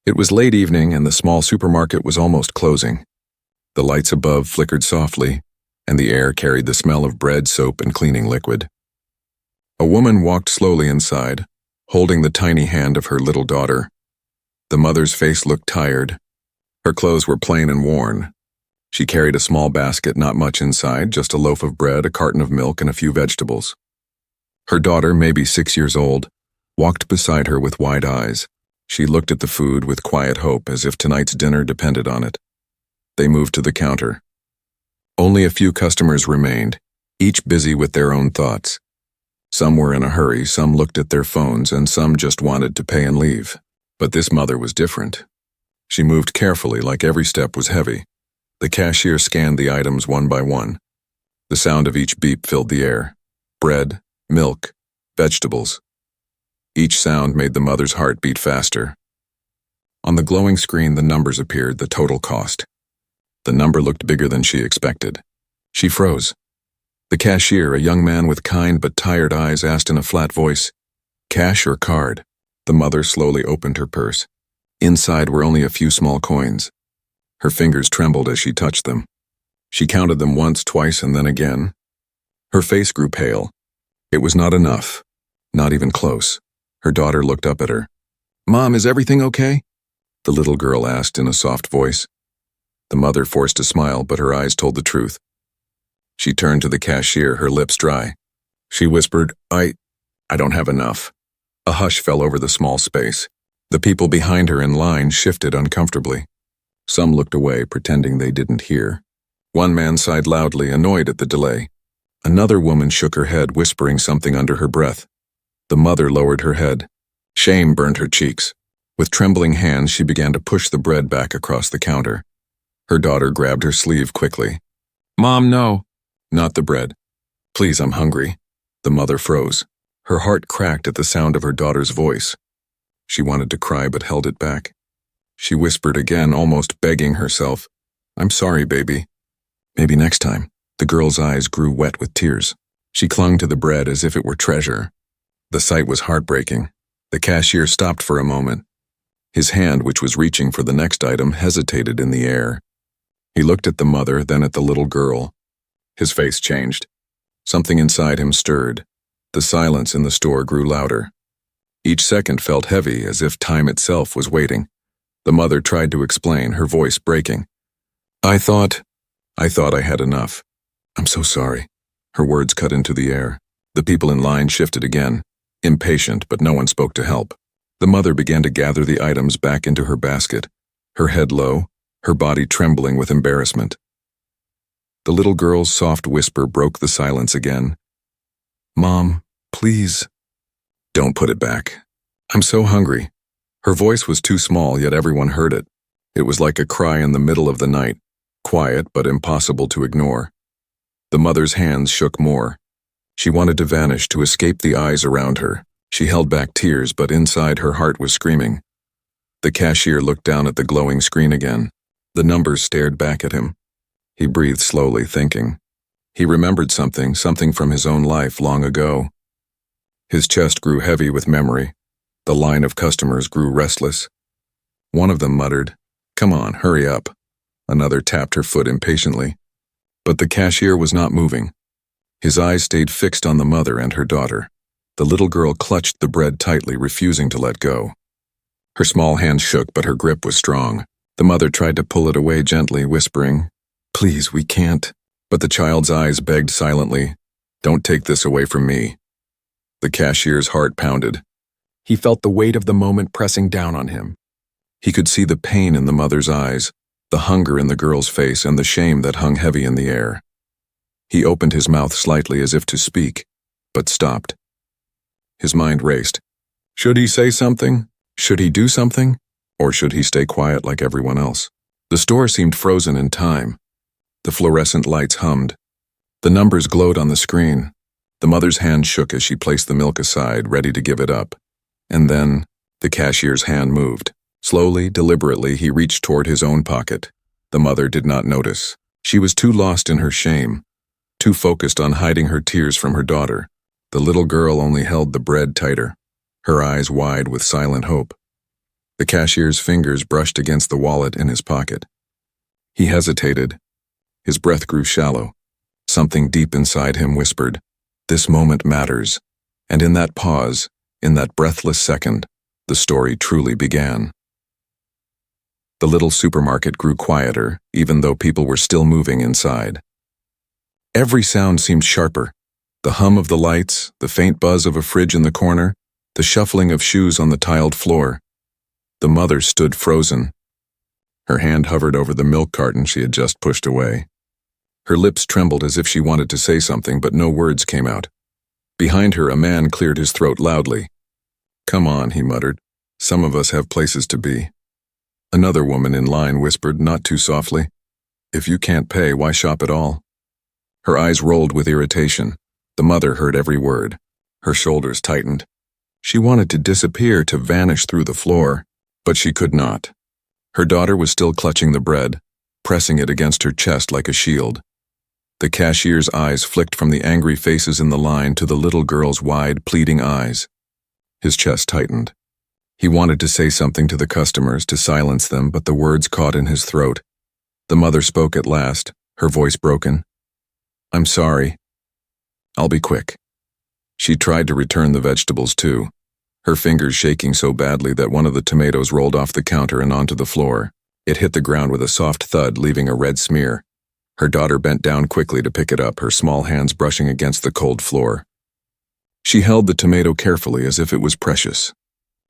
It was late evening and the small supermarket was almost closing. The lights above flickered softly, and the air carried the smell of bread, soap, and cleaning liquid. A woman walked slowly inside, holding the tiny hand of her little daughter. The mother's face looked tired. Her clothes were plain and worn. She carried a small basket, not much inside, just a loaf of bread, a carton of milk, and a few vegetables. Her daughter, maybe 6 years old, walked beside her with wide eyes. She looked at the food with quiet hope, as if tonight's dinner depended on it. They moved to the counter. Only a few customers remained, each busy with their own thoughts. Some were in a hurry, some looked at their phones, and some just wanted to pay and leave. But this mother was different. She moved carefully, like every step was heavy. The cashier scanned the items one by one. The sound of each beep filled the air. Bread, milk, vegetables. Each sound made the mother's heart beat faster. On the glowing screen, the numbers appeared, the total cost. The number looked bigger than she expected. She froze. The cashier, a young man with kind but tired eyes, asked in a flat voice, "Cash or card?" The mother slowly opened her purse. Inside were only a few small coins. Her fingers trembled as she touched them. She counted them once, twice, and then again. Her face grew pale. It was not enough. Not even close. Her daughter looked up at her. "Mom, is everything okay?" the little girl asked in a soft voice. The mother forced a smile, but her eyes told the truth. She turned to the cashier, her lips dry. She whispered, I don't have enough." A hush fell over the small space. The people behind her in line shifted uncomfortably. Some looked away, pretending they didn't hear. One man sighed loudly, annoyed at the delay. Another woman shook her head, whispering something under her breath. The mother lowered her head. Shame burned her cheeks. With trembling hands, she began to push the bread back across the counter. Her daughter grabbed her sleeve quickly. "Mom, no." "Not the bread. Please, I'm hungry." The mother froze. Her heart cracked at the sound of her daughter's voice. She wanted to cry but held it back. She whispered again, almost begging herself, "I'm sorry, baby. Maybe next time." The girl's eyes grew wet with tears. She clung to the bread as if it were treasure. The sight was heartbreaking. The cashier stopped for a moment. His hand, which was reaching for the next item, hesitated in the air. He looked at the mother, then at the little girl. His face changed. Something inside him stirred. The silence in the store grew louder. Each second felt heavy, as if time itself was waiting. The mother tried to explain, her voice breaking. I thought I had enough. I'm so sorry." Her words cut into the air. The people in line shifted again, impatient, but no one spoke to help. The mother began to gather the items back into her basket, her head low, her body trembling with embarrassment. The little girl's soft whisper broke the silence again. "Mom, please." "Don't put it back. I'm so hungry." Her voice was too small, yet everyone heard it. It was like a cry in the middle of the night, quiet but impossible to ignore. The mother's hands shook more. She wanted to vanish, to escape the eyes around her. She held back tears, but inside her heart was screaming. The cashier looked down at the glowing screen again. The numbers stared back at him. He breathed slowly, thinking. He remembered something from his own life long ago. His chest grew heavy with memory. The line of customers grew restless. One of them muttered, "Come on, hurry up." Another tapped her foot impatiently. But the cashier was not moving. His eyes stayed fixed on the mother and her daughter. The little girl clutched the bread tightly, refusing to let go. Her small hand shook, but her grip was strong. The mother tried to pull it away gently, whispering, "Please, we can't." But the child's eyes begged silently, "Don't take this away from me." The cashier's heart pounded. He felt the weight of the moment pressing down on him. He could see the pain in the mother's eyes, the hunger in the girl's face, and the shame that hung heavy in the air. He opened his mouth slightly as if to speak, but stopped. His mind raced. Should he say something? Should he do something? Or should he stay quiet like everyone else? The store seemed frozen in time. The fluorescent lights hummed. The numbers glowed on the screen. The mother's hand shook as she placed the milk aside, ready to give it up. And then, the cashier's hand moved. Slowly, deliberately, he reached toward his own pocket. The mother did not notice. She was too lost in her shame, too focused on hiding her tears from her daughter. The little girl only held the bread tighter, her eyes wide with silent hope. The cashier's fingers brushed against the wallet in his pocket. He hesitated. His breath grew shallow. Something deep inside him whispered, "This moment matters." And in that pause, in that breathless second, the story truly began. The little supermarket grew quieter, even though people were still moving inside. Every sound seemed sharper. The hum of the lights, the faint buzz of a fridge in the corner, the shuffling of shoes on the tiled floor. The mother stood frozen. Her hand hovered over the milk carton she had just pushed away. Her lips trembled as if she wanted to say something, but no words came out. Behind her, a man cleared his throat loudly. "Come on," he muttered. "Some of us have places to be." Another woman in line whispered, not too softly, "If you can't pay, why shop at all?" Her eyes rolled with irritation. The mother heard every word. Her shoulders tightened. She wanted to disappear, to vanish through the floor, but she could not. Her daughter was still clutching the bread, pressing it against her chest like a shield. The cashier's eyes flicked from the angry faces in the line to the little girl's wide, pleading eyes. His chest tightened. He wanted to say something to the customers, to silence them, but the words caught in his throat. The mother spoke at last, her voice broken. "I'm sorry. I'll be quick." She tried to return the vegetables too, her fingers shaking so badly that one of the tomatoes rolled off the counter and onto the floor. It hit the ground with a soft thud, leaving a red smear. Her daughter bent down quickly to pick it up, her small hands brushing against the cold floor. She held the tomato carefully as if it was precious.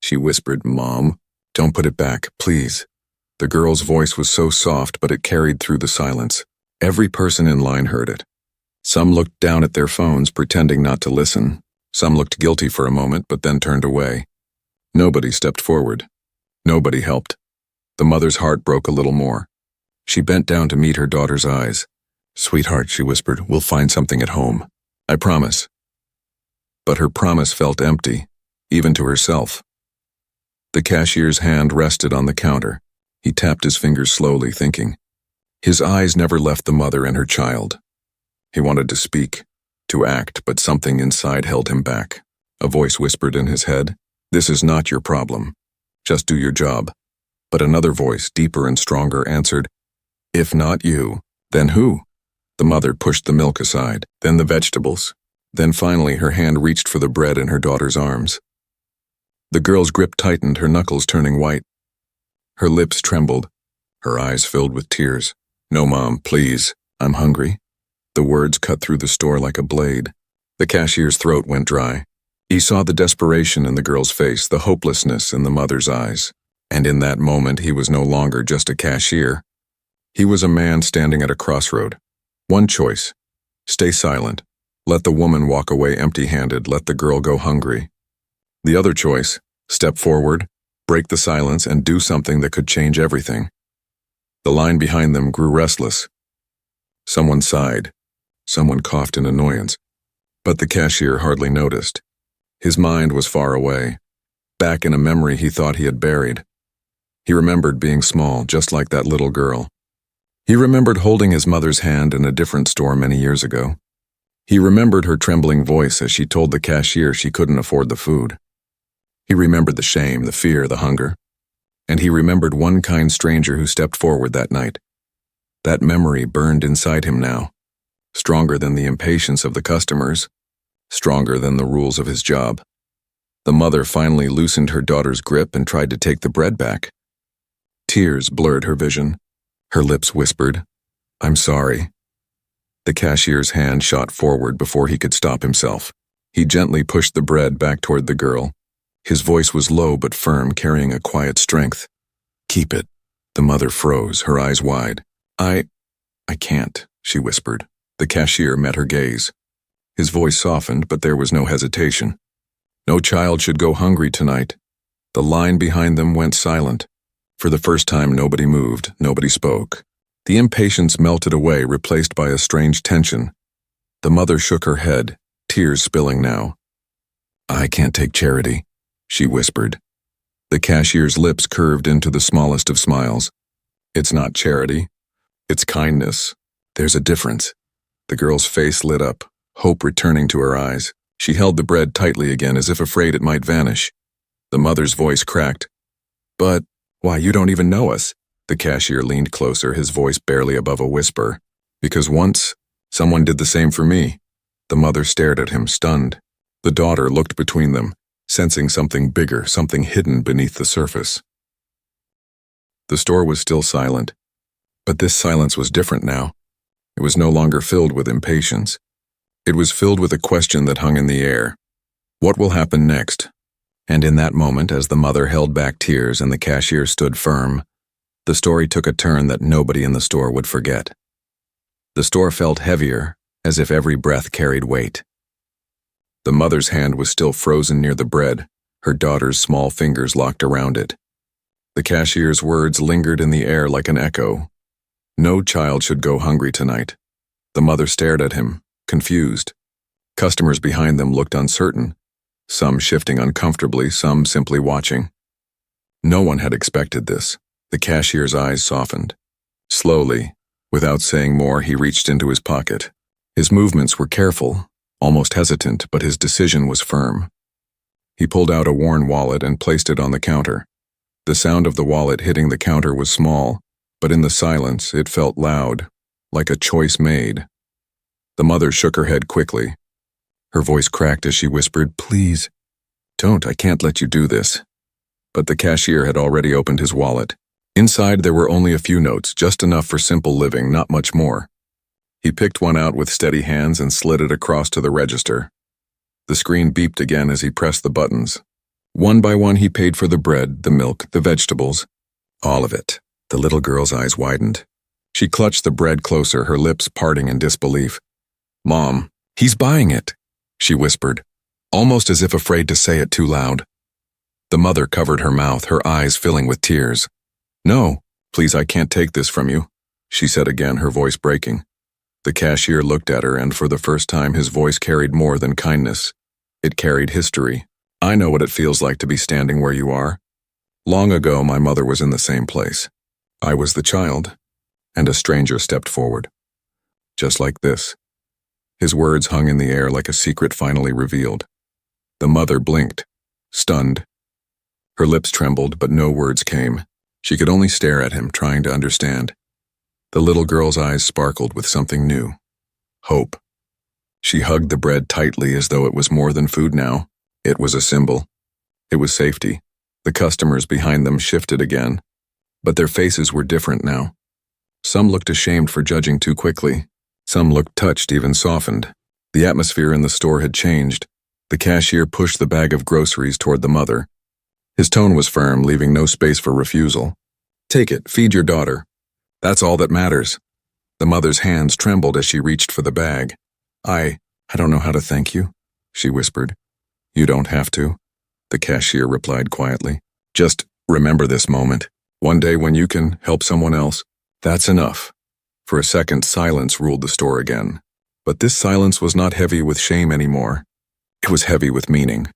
She whispered, "Mom, don't put it back, please." The girl's voice was so soft, but it carried through the silence. Every person in line heard it. Some looked down at their phones, pretending not to listen. Some looked guilty for a moment, but then turned away. Nobody stepped forward. Nobody helped. The mother's heart broke a little more. She bent down to meet her daughter's eyes. "Sweetheart," she whispered, "we'll find something at home. I promise." But her promise felt empty, even to herself. The cashier's hand rested on the counter. He tapped his fingers slowly, thinking. His eyes never left the mother and her child. He wanted to speak, to act, but something inside held him back. A voice whispered in his head, "This is not your problem. Just do your job." But another voice, deeper and stronger, answered, "If not you, then who?" The mother pushed the milk aside, then the vegetables. Then finally her hand reached for the bread in her daughter's arms. The girl's grip tightened, her knuckles turning white. Her lips trembled, her eyes filled with tears. "No, Mom, please. I'm hungry." The words cut through the store like a blade. The cashier's throat went dry. He saw the desperation in the girl's face, the hopelessness in the mother's eyes. And in that moment, he was no longer just a cashier. He was a man standing at a crossroad. One choice: stay silent. Let the woman walk away empty-handed. Let the girl go hungry. The other choice: step forward, break the silence, and do something that could change everything. The line behind them grew restless. Someone sighed. Someone coughed in annoyance. But the cashier hardly noticed. His mind was far away, back in a memory he thought he had buried. He remembered being small, just like that little girl. He remembered holding his mother's hand in a different store many years ago. He remembered her trembling voice as she told the cashier she couldn't afford the food. He remembered the shame, the fear, the hunger. And he remembered one kind stranger who stepped forward that night. That memory burned inside him now, stronger than the impatience of the customers, stronger than the rules of his job. The mother finally loosened her daughter's grip and tried to take the bread back. Tears blurred her vision. Her lips whispered, "I'm sorry." The cashier's hand shot forward before he could stop himself. He gently pushed the bread back toward the girl. His voice was low but firm, carrying a quiet strength. "Keep it." The mother froze, her eyes wide. I can't," she whispered. The cashier met her gaze. His voice softened, but there was no hesitation. No child should go hungry tonight. The line behind them went silent. For the first time, nobody moved, nobody spoke. The impatience melted away, replaced by a strange tension. The mother shook her head, tears spilling now. "I can't take charity," she whispered. The cashier's lips curved into the smallest of smiles. "It's not charity. It's kindness. There's a difference." The girl's face lit up, hope returning to her eyes. She held the bread tightly again, as if afraid it might vanish. The mother's voice cracked. But, why, you don't even know us. The cashier leaned closer, his voice barely above a whisper. Because once, someone did the same for me. The mother stared at him, stunned. The daughter looked between them, sensing something bigger, something hidden beneath the surface. The store was still silent, but this silence was different now. It was no longer filled with impatience. It was filled with a question that hung in the air. What will happen next? And in that moment, as the mother held back tears and the cashier stood firm, the story took a turn that nobody in the store would forget. The store felt heavier, as if every breath carried weight. The mother's hand was still frozen near the bread, her daughter's small fingers locked around it. The cashier's words lingered in the air like an echo. No child should go hungry tonight. The mother stared at him, confused. Customers behind them looked uncertain, some shifting uncomfortably, some simply watching. No one had expected this. The cashier's eyes softened. Slowly, without saying more, he reached into his pocket. His movements were careful, almost hesitant, but his decision was firm. He pulled out a worn wallet and placed it on the counter. The sound of the wallet hitting the counter was small, but in the silence it felt loud, like a choice made. The mother shook her head quickly. Her voice cracked as she whispered, "Please, don't, I can't let you do this." But the cashier had already opened his wallet. Inside there were only a few notes, just enough for simple living, not much more. He picked one out with steady hands and slid it across to the register. The screen beeped again as he pressed the buttons. One by one he paid for the bread, the milk, the vegetables. All of it. The little girl's eyes widened. She clutched the bread closer, her lips parting in disbelief. "Mom, he's buying it," she whispered, almost as if afraid to say it too loud. The mother covered her mouth, her eyes filling with tears. "No, please, I can't take this from you," she said again, her voice breaking. The cashier looked at her, and for the first time his voice carried more than kindness. It carried history. "I know what it feels like to be standing where you are. Long ago, my mother was in the same place. I was the child, and a stranger stepped forward. Just like this." His words hung in the air like a secret finally revealed. The mother blinked, stunned. Her lips trembled, but no words came. She could only stare at him, trying to understand. The little girl's eyes sparkled with something new. Hope. She hugged the bread tightly as though it was more than food now. It was a symbol. It was safety. The customers behind them shifted again, but their faces were different now. Some looked ashamed for judging too quickly. Some looked touched, even softened. The atmosphere in the store had changed. The cashier pushed the bag of groceries toward the mother. His tone was firm, leaving no space for refusal. "Take it, feed your daughter. That's all that matters." The mother's hands trembled as she reached for the bag. I don't know how to thank you," she whispered. "You don't have to," the cashier replied quietly. "Just remember this moment. One day when you can help someone else, that's enough." For a second, silence ruled the store again. But this silence was not heavy with shame anymore. It was heavy with meaning.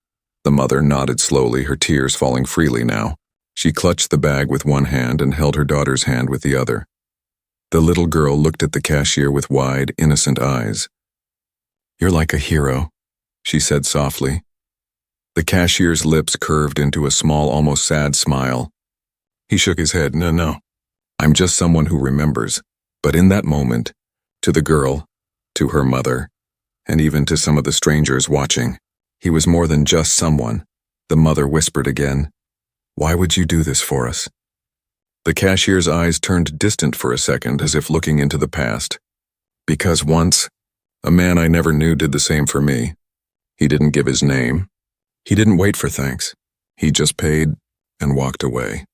The mother nodded slowly, her tears falling freely now. She clutched the bag with one hand and held her daughter's hand with the other. The little girl looked at the cashier with wide, innocent eyes. "You're like a hero," she said softly. The cashier's lips curved into a small, almost sad smile. He shook his head. No. I'm just someone who remembers." But in that moment, to the girl, to her mother, and even to some of the strangers watching, he was more than just someone. The mother whispered again, "Why would you do this for us?" The cashier's eyes turned distant for a second, as if looking into the past. "Because once, a man I never knew did the same for me. He didn't give his name. He didn't wait for thanks. He just paid and walked away.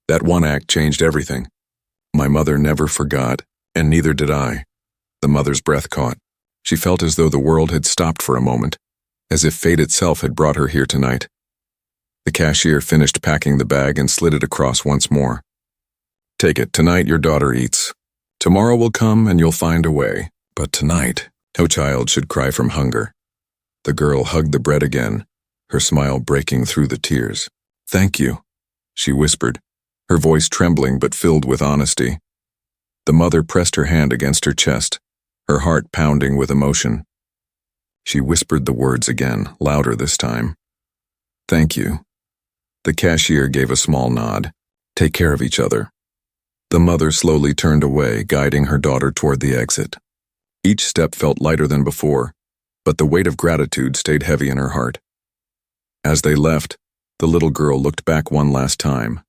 That one act changed everything. My mother never forgot, and neither did I." The mother's breath caught. She felt as though the world had stopped for a moment, as if fate itself had brought her here tonight. The cashier finished packing the bag and slid it across once more. "Take it. Tonight your daughter eats. Tomorrow will come and you'll find a way. But tonight, no child should cry from hunger." The girl hugged the bread again, her smile breaking through the tears. "Thank you," she whispered, her voice trembling but filled with honesty. The mother pressed her hand against her chest, her heart pounding with emotion. She whispered the words again, louder this time. "Thank you. The cashier gave a small nod. Take care of each other. The mother slowly turned away, guiding her daughter toward the exit. Each step felt lighter than before, but the weight of gratitude stayed heavy in her heart. As they left, the little girl looked back one last time.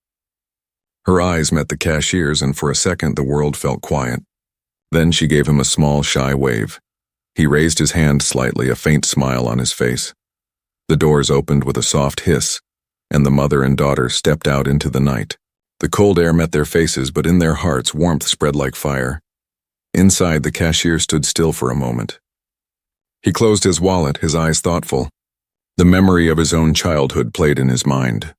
Her eyes met the cashier's, and for a second the world felt quiet. Then she gave him a small, shy wave. He raised his hand slightly, a faint smile on his face. The doors opened with a soft hiss, and the mother and daughter stepped out into the night. The cold air met their faces, but in their hearts warmth spread like fire. Inside, the cashier stood still for a moment. He closed his wallet, his eyes thoughtful. The memory of his own childhood played in his mind.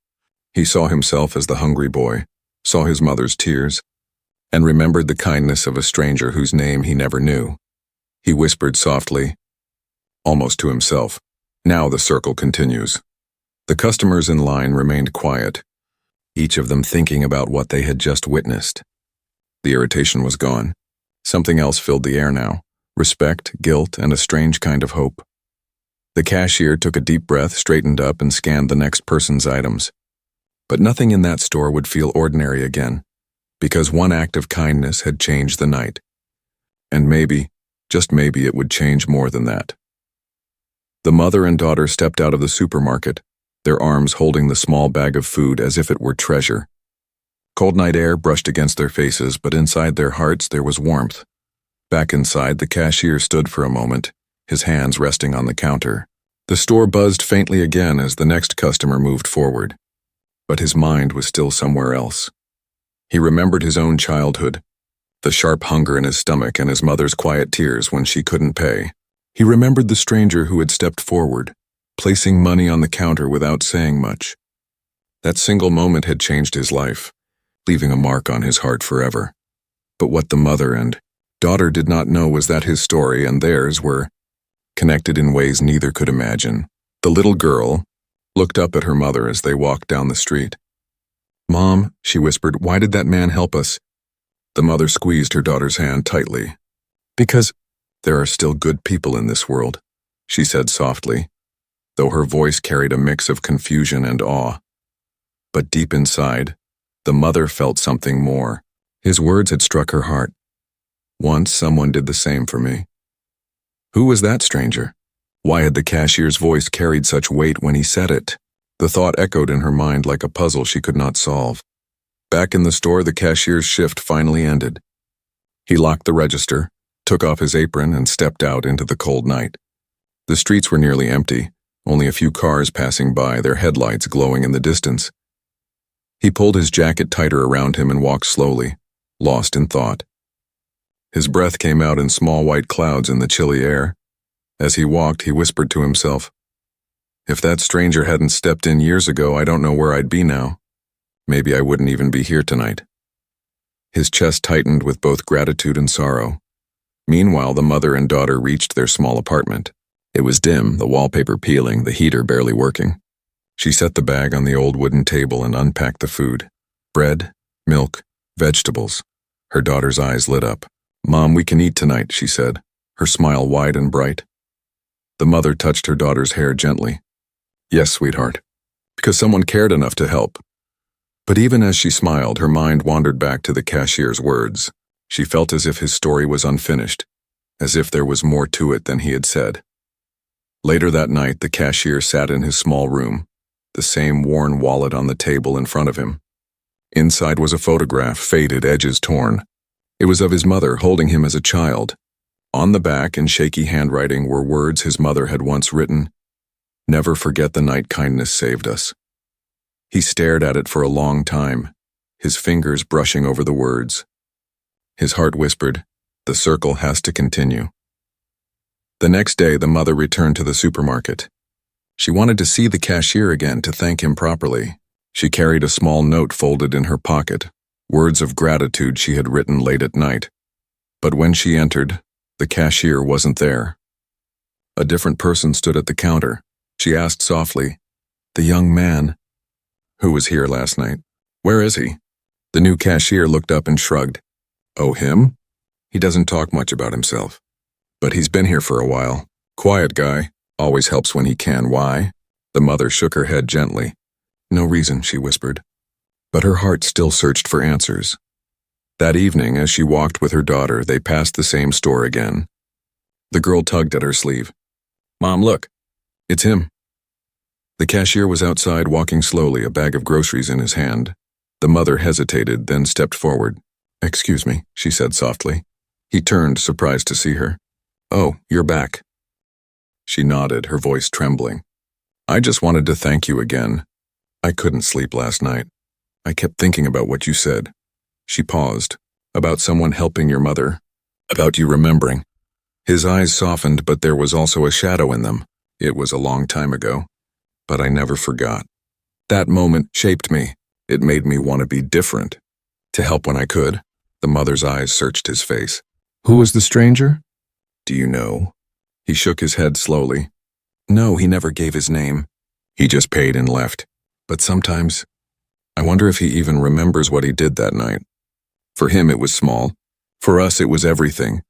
He saw himself as the hungry boy, saw his mother's tears, and remembered the kindness of a stranger whose name he never knew. He whispered softly, almost to himself, "Now the circle continues." The customers in line remained quiet, each of them thinking about what they had just witnessed. The irritation was gone. Something else filled the air now, respect, guilt, and a strange kind of hope. The cashier took a deep breath, straightened up, and scanned the next person's items. But nothing in that store would feel ordinary again, because one act of kindness had changed the night. And maybe, just maybe, it would change more than that. The mother and daughter stepped out of the supermarket, their arms holding the small bag of food as if it were treasure. Cold night air brushed against their faces, but inside their hearts there was warmth. Back inside, the cashier stood for a moment, his hands resting on the counter. The store buzzed faintly again as the next customer moved forward. But his mind was still somewhere else. He remembered his own childhood, the sharp hunger in his stomach and his mother's quiet tears when she couldn't pay. He remembered the stranger who had stepped forward, placing money on the counter without saying much. That single moment had changed his life, leaving a mark on his heart forever. But what the mother and daughter did not know was that his story and theirs were connected in ways neither could imagine. The little girl looked up at her mother as they walked down the street. "Mom," she whispered, "why did that man help us?" The mother squeezed her daughter's hand tightly. "Because there are still good people in this world," she said softly, though her voice carried a mix of confusion and awe. But deep inside, the mother felt something more. His words had struck her heart. Once someone did the same for me. Who was that stranger? Why had the cashier's voice carried such weight when he said it? The thought echoed in her mind like a puzzle she could not solve. Back in the store, the cashier's shift finally ended. He locked the register, took off his apron, and stepped out into the cold night. The streets were nearly empty, only a few cars passing by, their headlights glowing in the distance. He pulled his jacket tighter around him and walked slowly, lost in thought. His breath came out in small white clouds in the chilly air. As he walked, he whispered to himself, "If that stranger hadn't stepped in years ago, I don't know where I'd be now. Maybe I wouldn't even be here tonight." His chest tightened with both gratitude and sorrow. Meanwhile, the mother and daughter reached their small apartment. It was dim, the wallpaper peeling, the heater barely working. She set the bag on the old wooden table and unpacked the food. Bread, milk, vegetables. Her daughter's eyes lit up. "Mom, we can eat tonight," she said, her smile wide and bright. The mother touched her daughter's hair gently. "Yes, sweetheart," because someone cared enough to help. But even as she smiled, her mind wandered back to the cashier's words. She felt as if his story was unfinished, as if there was more to it than he had said. Later that night, the cashier sat in his small room, the same worn wallet on the table in front of him. Inside was a photograph, faded, edges torn. It was of his mother holding him as a child. On the back, in shaky handwriting, were words his mother had once written, "Never forget the night kindness saved us." He stared at it for a long time, his fingers brushing over the words. His heart whispered, "The circle has to continue." The next day, the mother returned to the supermarket. She wanted to see the cashier again to thank him properly. She carried a small note folded in her pocket, words of gratitude she had written late at night. But when she entered, the cashier wasn't there. A different person stood at the counter. She asked softly, "The young man who was here last night, where is he?" The new cashier looked up and shrugged. "Oh, him? He doesn't talk much about himself. But he's been here for a while. Quiet guy, always helps when he can. Why?" The mother shook her head gently. No reason, she whispered. But her heart still searched for answers. That evening, as she walked with her daughter, they passed the same store again. The girl tugged at her sleeve. Mom, look. It's him. The cashier was outside walking slowly, a bag of groceries in his hand. The mother hesitated, then stepped forward. Excuse me, she said softly. He turned, surprised to see her. Oh, you're back. She nodded, her voice trembling. I just wanted to thank you again. I couldn't sleep last night. I kept thinking about what you said. She paused. About someone helping your mother. About you remembering. His eyes softened, but there was also a shadow in them. It was a long time ago. But I never forgot. That moment shaped me. It made me want to be different. To help when I could. The mother's eyes searched his face. Who was the stranger? Do you know? He shook his head slowly. No, he never gave his name. He just paid and left. But sometimes, I wonder if he even remembers what he did that night. For him it was small. For us it was everything.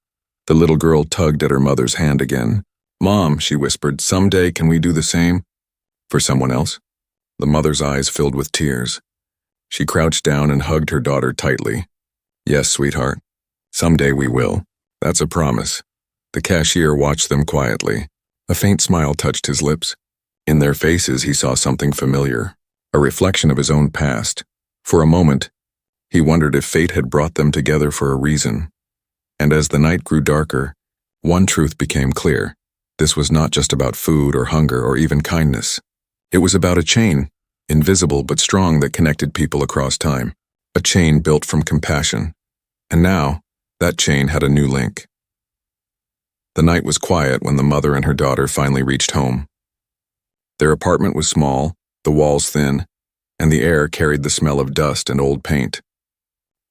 The little girl tugged at her mother's hand again. Mom, she whispered, someday can we do the same? For someone else? The mother's eyes filled with tears. She crouched down and hugged her daughter tightly. Yes, sweetheart. Someday we will. That's a promise. The cashier watched them quietly. A faint smile touched his lips. In their faces he saw something familiar, a reflection of his own past. For a moment, he wondered if fate had brought them together for a reason. And as the night grew darker, one truth became clear. This was not just about food or hunger or even kindness. It was about a chain, invisible but strong, that connected people across time. A chain built from compassion. And now, that chain had a new link. The night was quiet when the mother and her daughter finally reached home. Their apartment was small, the walls thin, and the air carried the smell of dust and old paint.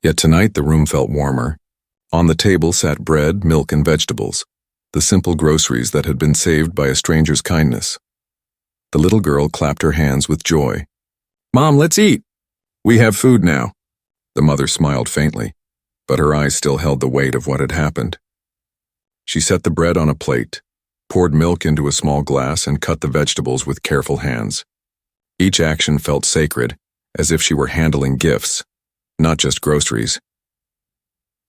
Yet tonight the room felt warmer. On the table sat bread, milk, and vegetables, the simple groceries that had been saved by a stranger's kindness. The little girl clapped her hands with joy. Mom, let's eat! We have food now. The mother smiled faintly, but her eyes still held the weight of what had happened. She set the bread on a plate, poured milk into a small glass, and cut the vegetables with careful hands. Each action felt sacred, as if she were handling gifts, not just groceries.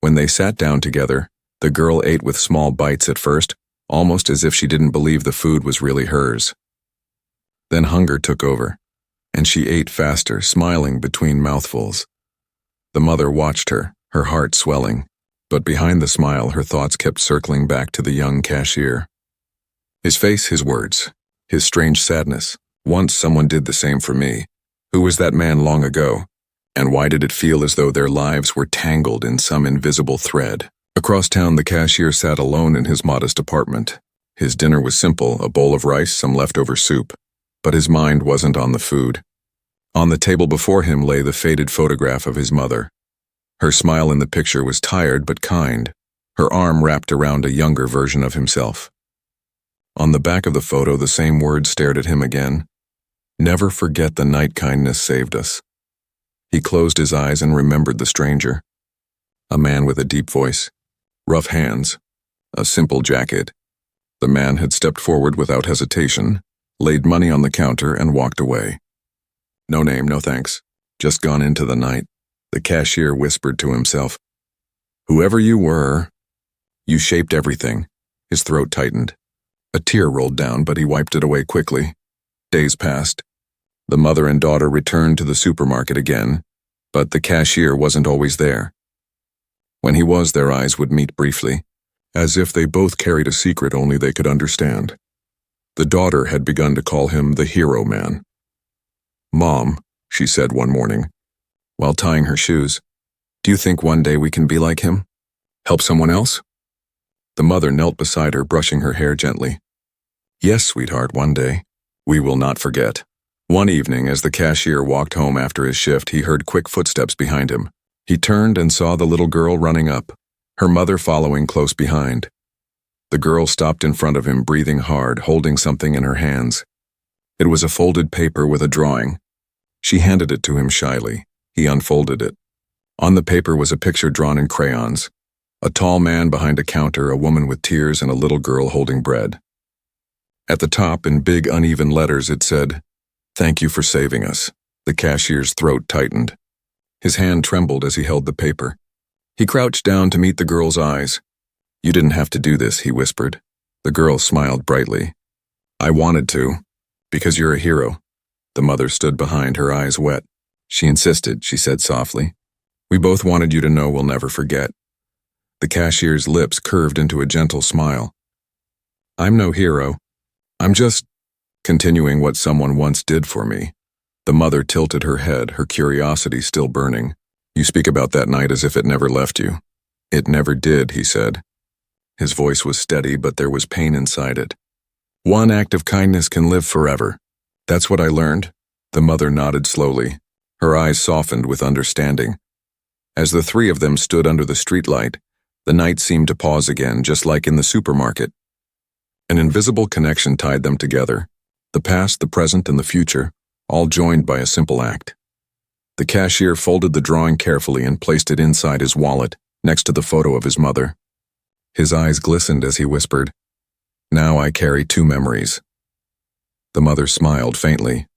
When they sat down together, the girl ate with small bites at first, almost as if she didn't believe the food was really hers. Then hunger took over, and she ate faster, smiling between mouthfuls. The mother watched her, her heart swelling, but behind the smile her thoughts kept circling back to the young cashier. His face, his words, his strange sadness. Once someone did the same for me. Who was that man long ago? And why did it feel as though their lives were tangled in some invisible thread? Across town, the cashier sat alone in his modest apartment. His dinner was simple, a bowl of rice, some leftover soup. But his mind wasn't on the food. On the table before him lay the faded photograph of his mother. Her smile in the picture was tired but kind, her arm wrapped around a younger version of himself. On the back of the photo, the same words stared at him again. Never forget the night kindness saved us. He closed his eyes and remembered the stranger. A man with a deep voice, rough hands, a simple jacket. The man had stepped forward without hesitation, laid money on the counter, and walked away. No name, no thanks. Just gone into the night. The cashier whispered to himself. Whoever you were, you shaped everything. His throat tightened. A tear rolled down, but he wiped it away quickly. Days passed. The mother and daughter returned to the supermarket again, but the cashier wasn't always there. When he was, their eyes would meet briefly, as if they both carried a secret only they could understand. The daughter had begun to call him the hero man. Mom, she said one morning, while tying her shoes, do you think one day we can be like him? Help someone else? The mother knelt beside her, brushing her hair gently. Yes, sweetheart, one day. We will not forget. One evening, as the cashier walked home after his shift, he heard quick footsteps behind him. He turned and saw the little girl running up, her mother following close behind. The girl stopped in front of him, breathing hard, holding something in her hands. It was a folded paper with a drawing. She handed it to him shyly. He unfolded it. On the paper was a picture drawn in crayons. A tall man behind a counter, a woman with tears, and a little girl holding bread. At the top, in big, uneven letters, it said, "Thank you for saving us. The cashier's throat tightened. His hand trembled as he held the paper. He crouched down to meet the girl's eyes. "You didn't have to do this," he whispered. The girl smiled brightly. "I wanted to, because you're a hero." The mother stood behind, her eyes wet. "She insisted," she said softly. "We both wanted you to know we'll never forget." The cashier's lips curved into a gentle smile. "I'm no hero. I'm just continuing what someone once did for me." The mother tilted her head, her curiosity still burning. "You speak about that night as if it never left you." "It never did," he said. His voice was steady, but there was pain inside it. "One act of kindness can live forever. That's what I learned." The mother nodded slowly. Her eyes softened with understanding. As the three of them stood under the streetlight, the night seemed to pause again, just like in the supermarket. An invisible connection tied them together. The past, the present, and the future, all joined by a simple act. The cashier folded the drawing carefully and placed it inside his wallet, next to the photo of his mother. His eyes glistened as he whispered, "Now I carry two memories." The mother smiled faintly.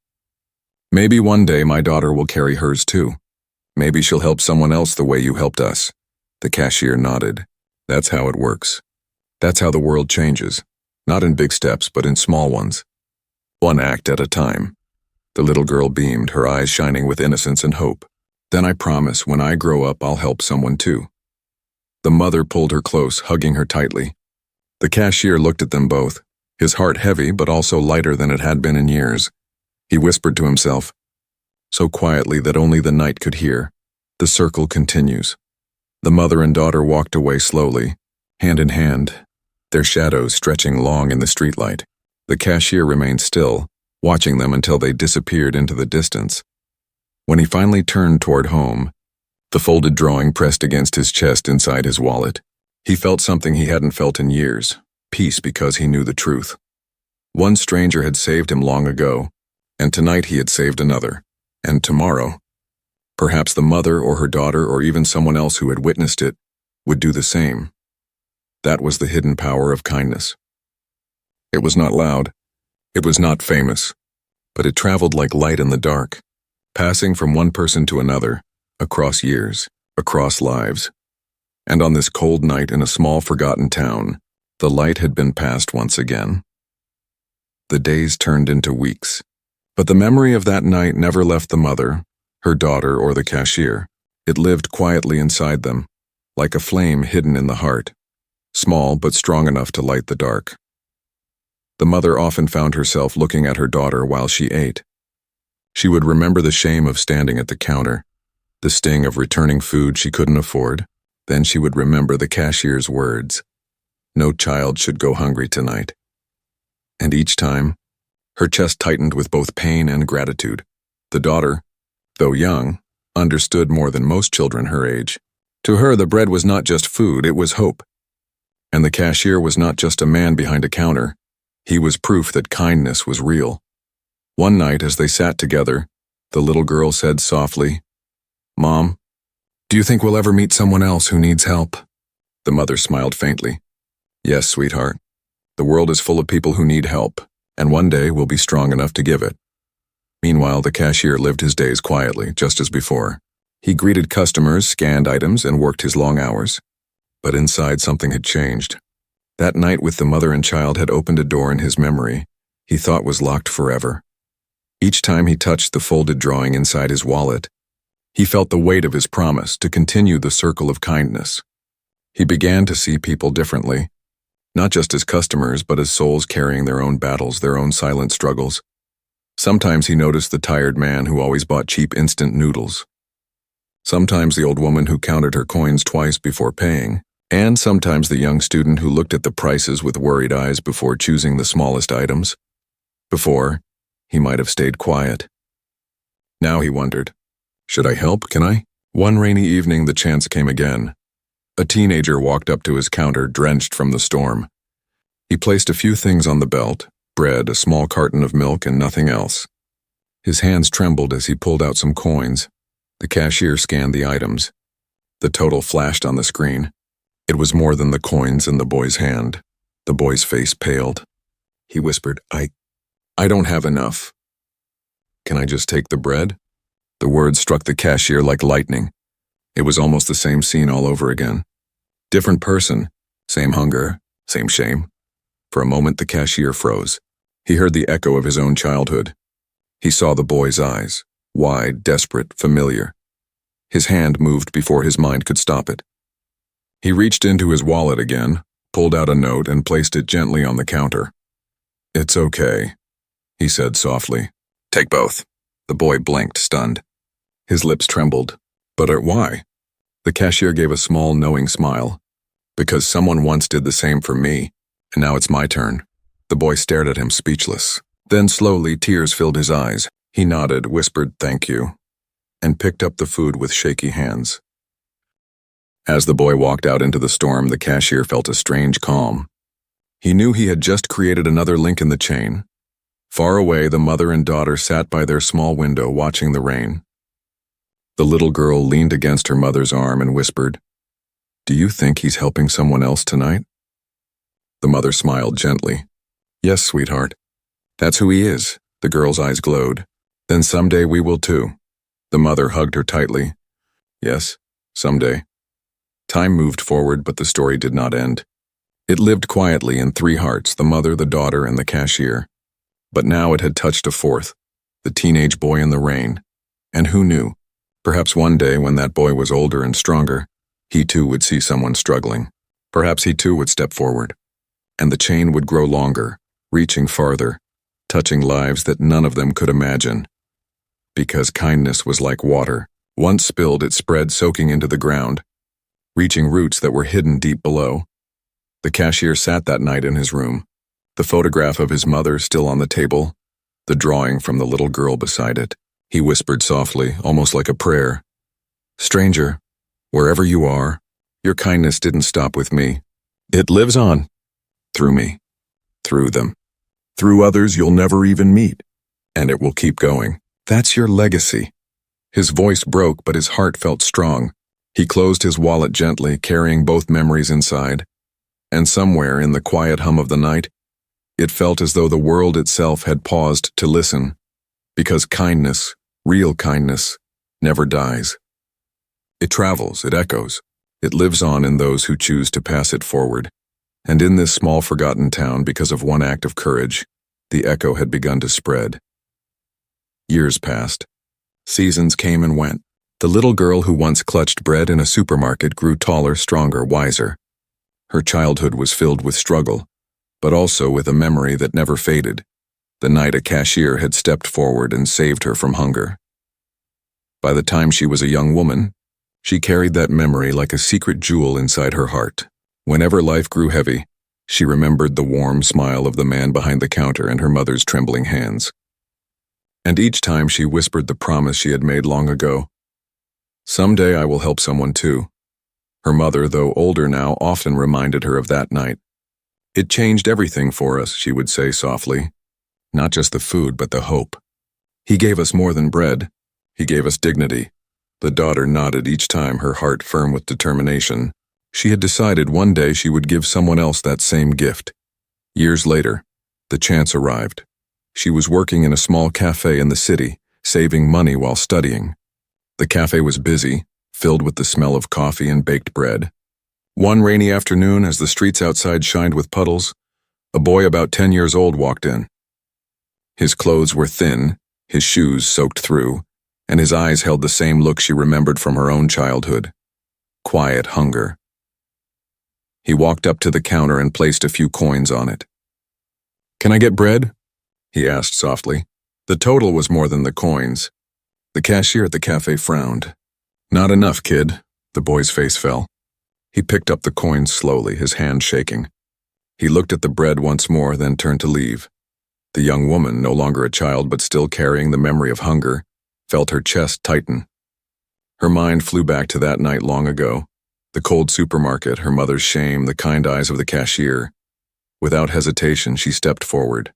"Maybe one day my daughter will carry hers too. Maybe she'll help someone else the way you helped us." The cashier nodded. "That's how it works. That's how the world changes. Not in big steps, but in small ones. One act at a time." The little girl beamed, her eyes shining with innocence and hope. "Then I promise, when I grow up, I'll help someone too." The mother pulled her close, hugging her tightly. The cashier looked at them both, his heart heavy but also lighter than it had been in years. He whispered to himself, so quietly that only the night could hear, "The circle continues." The mother and daughter walked away slowly, hand in hand, their shadows stretching long in the streetlight. The cashier remained still, watching them until they disappeared into the distance. When he finally turned toward home, the folded drawing pressed against his chest inside his wallet. He felt something he hadn't felt in years, peace because he knew the truth. One stranger had saved him long ago, and tonight he had saved another, and tomorrow, perhaps the mother or her daughter or even someone else who had witnessed it would do the same. That was the hidden power of kindness. It was not loud. It was not famous, but it traveled like light in the dark, passing from one person to another, across years, across lives. And on this cold night in a small forgotten town, the light had been passed once again. The days turned into weeks, but the memory of that night never left the mother, her daughter, or the cashier. It lived quietly inside them, like a flame hidden in the heart, small but strong enough to light the dark. The mother often found herself looking at her daughter while she ate. She would remember the shame of standing at the counter, the sting of returning food she couldn't afford. Then she would remember the cashier's words, "No child should go hungry tonight." And each time, her chest tightened with both pain and gratitude. The daughter, though young, understood more than most children her age. To her, the bread was not just food, it was hope. And the cashier was not just a man behind a counter. He was proof that kindness was real. One night, as they sat together, the little girl said softly, "Mom, do you think we'll ever meet someone else who needs help?" The mother smiled faintly. "Yes, sweetheart. The world is full of people who need help, and one day we'll be strong enough to give it." Meanwhile, the cashier lived his days quietly, just as before. He greeted customers, scanned items, and worked his long hours. But inside, something had changed. That night with the mother and child had opened a door in his memory he thought was locked forever. Each time he touched the folded drawing inside his wallet, he felt the weight of his promise to continue the circle of kindness. He began to see people differently, not just as customers, but as souls carrying their own battles, their own silent struggles. Sometimes he noticed the tired man who always bought cheap instant noodles. Sometimes the old woman who counted her coins twice before paying. And sometimes the young student who looked at the prices with worried eyes before choosing the smallest items. Before, he might have stayed quiet. Now he wondered, should I help, can I? One rainy evening the chance came again. A teenager walked up to his counter, drenched from the storm. He placed a few things on the belt, bread, a small carton of milk, and nothing else. His hands trembled as he pulled out some coins. The cashier scanned the items. The total flashed on the screen. It was more than the coins in the boy's hand. The boy's face paled. He whispered, I don't have enough. Can I just take the bread? The words struck the cashier like lightning. It was almost the same scene all over again. Different person, same hunger, same shame. For a moment the cashier froze. He heard the echo of his own childhood. He saw the boy's eyes, wide, desperate, familiar. His hand moved before his mind could stop it. He reached into his wallet again, pulled out a note and placed it gently on the counter. "It's okay," he said softly. "Take both." The boy blinked, stunned. His lips trembled. "But why?" The cashier gave a small, knowing smile. "Because someone once did the same for me, and now it's my turn." The boy stared at him, speechless. Then slowly, tears filled his eyes. He nodded, whispered, "Thank you," and picked up the food with shaky hands. As the boy walked out into the storm, the cashier felt a strange calm. He knew he had just created another link in the chain. Far away, the mother and daughter sat by their small window watching the rain. The little girl leaned against her mother's arm and whispered, "Do you think he's helping someone else tonight?" The mother smiled gently. "Yes, sweetheart. That's who he is." The girl's eyes glowed. "Then someday we will too." The mother hugged her tightly. "Yes, someday." Time moved forward, but the story did not end. It lived quietly in three hearts, the mother, the daughter, and the cashier. But now it had touched a fourth, the teenage boy in the rain. And who knew? Perhaps one day, when that boy was older and stronger, he too would see someone struggling. Perhaps he too would step forward. And the chain would grow longer, reaching farther, touching lives that none of them could imagine. Because kindness was like water. Once spilled, it spread, soaking into the ground, reaching roots that were hidden deep below. The cashier sat that night in his room, the photograph of his mother still on the table, the drawing from the little girl beside it. He whispered softly, almost like a prayer, "Stranger, wherever you are, your kindness didn't stop with me. It lives on. Through me. Through them. Through others you'll never even meet. And it will keep going. That's your legacy." His voice broke, but his heart felt strong. He closed his wallet gently, carrying both memories inside. And somewhere in the quiet hum of the night, it felt as though the world itself had paused to listen. Because kindness, real kindness, never dies. It travels, it echoes, it lives on in those who choose to pass it forward. And in this small forgotten town, because of one act of courage, the echo had begun to spread. Years passed. Seasons came and went. The little girl who once clutched bread in a supermarket grew taller, stronger, wiser. Her childhood was filled with struggle, but also with a memory that never faded. The night a cashier had stepped forward and saved her from hunger. By the time she was a young woman, she carried that memory like a secret jewel inside her heart. Whenever life grew heavy, she remembered the warm smile of the man behind the counter and her mother's trembling hands. And each time she whispered the promise she had made long ago, "Someday I will help someone too." Her mother, though older now, often reminded her of that night. "It changed everything for us," she would say softly. "Not just the food, but the hope. He gave us more than bread. He gave us dignity." The daughter nodded each time, her heart firm with determination. She had decided one day she would give someone else that same gift. Years later, the chance arrived. She was working in a small cafe in the city, saving money while studying. The cafe was busy, filled with the smell of coffee and baked bread. One rainy afternoon, as the streets outside shined with puddles, a boy about 10 years old walked in. His clothes were thin, his shoes soaked through, and his eyes held the same look she remembered from her own childhood. Quiet hunger. He walked up to the counter and placed a few coins on it. "Can I get bread?" he asked softly. The total was more than the coins. The cashier at the cafe frowned. "Not enough, kid." The boy's face fell. He picked up the coins slowly, his hand shaking. He looked at the bread once more, then turned to leave. The young woman, no longer a child but still carrying the memory of hunger, felt her chest tighten. Her mind flew back to that night long ago. The cold supermarket, her mother's shame, the kind eyes of the cashier. Without hesitation, she stepped forward.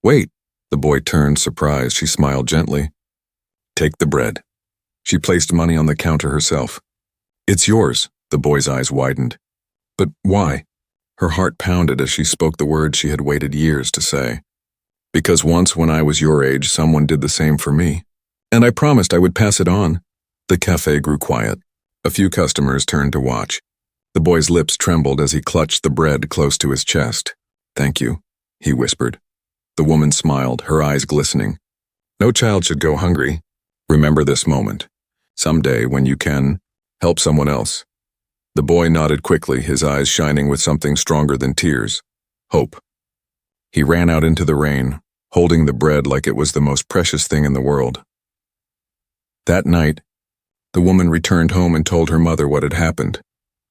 "Wait." The boy turned, surprised. She smiled gently. "Take the bread." She placed money on the counter herself. "It's yours." The boy's eyes widened. "But why?" Her heart pounded as she spoke the words she had waited years to say. "Because once when I was your age, someone did the same for me. And I promised I would pass it on. The cafe grew quiet. A few customers turned to watch. The boy's lips trembled as he clutched the bread close to his chest. "Thank you," he whispered. The woman smiled, her eyes glistening. "No child should go hungry. Remember this moment. Someday, when you can, help someone else." The boy nodded quickly, his eyes shining with something stronger than tears. Hope. He ran out into the rain, holding the bread like it was the most precious thing in the world. That night, the woman returned home and told her mother what had happened.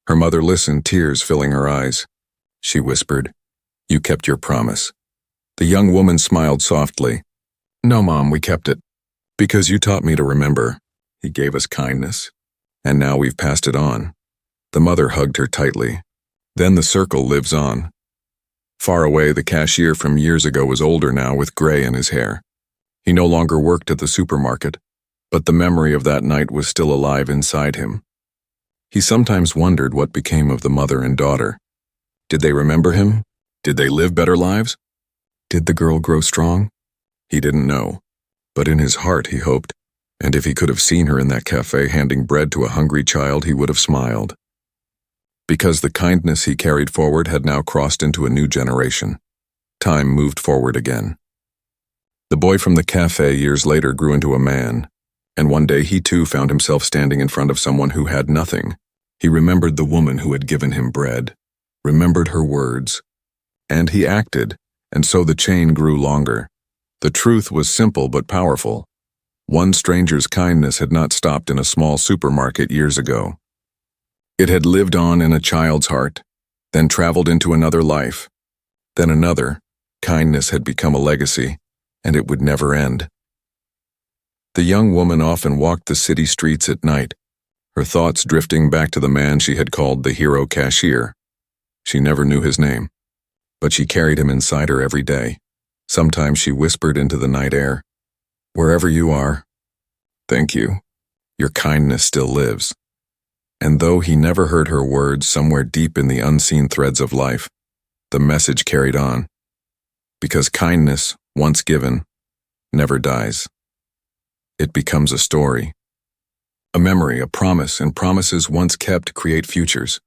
Her mother listened, tears filling her eyes. She whispered, "You kept your promise." The young woman smiled softly. "No, Mom, we kept it. Because you taught me to remember. He gave us kindness. And now we've passed it on." The mother hugged her tightly. Then the circle lives on. Far away, the cashier from years ago was older now, with gray in his hair. He no longer worked at the supermarket, but the memory of that night was still alive inside him. He sometimes wondered what became of the mother and daughter. Did they remember him? Did they live better lives? Did the girl grow strong? He didn't know, but in his heart he hoped, and if he could have seen her in that cafe handing bread to a hungry child, he would have smiled. Because the kindness he carried forward had now crossed into a new generation. Time moved forward again. The boy from the cafe years later grew into a man, and one day he too found himself standing in front of someone who had nothing. He remembered the woman who had given him bread, remembered her words, and he acted, and so the chain grew longer. The truth was simple but powerful. One stranger's kindness had not stopped in a small supermarket years ago. It had lived on in a child's heart, then traveled into another life, then another. Kindness had become a legacy, and it would never end. The young woman often walked the city streets at night, her thoughts drifting back to the man she had called the hero Cashier. She never knew his name, but she carried him inside her every day. Sometimes she whispered into the night air, "Wherever you are, thank you. Your kindness still lives." And though he never heard her words, somewhere deep in the unseen threads of life, the message carried on. Because kindness, once given, never dies. It becomes a story, a memory, a promise, and promises once kept create futures.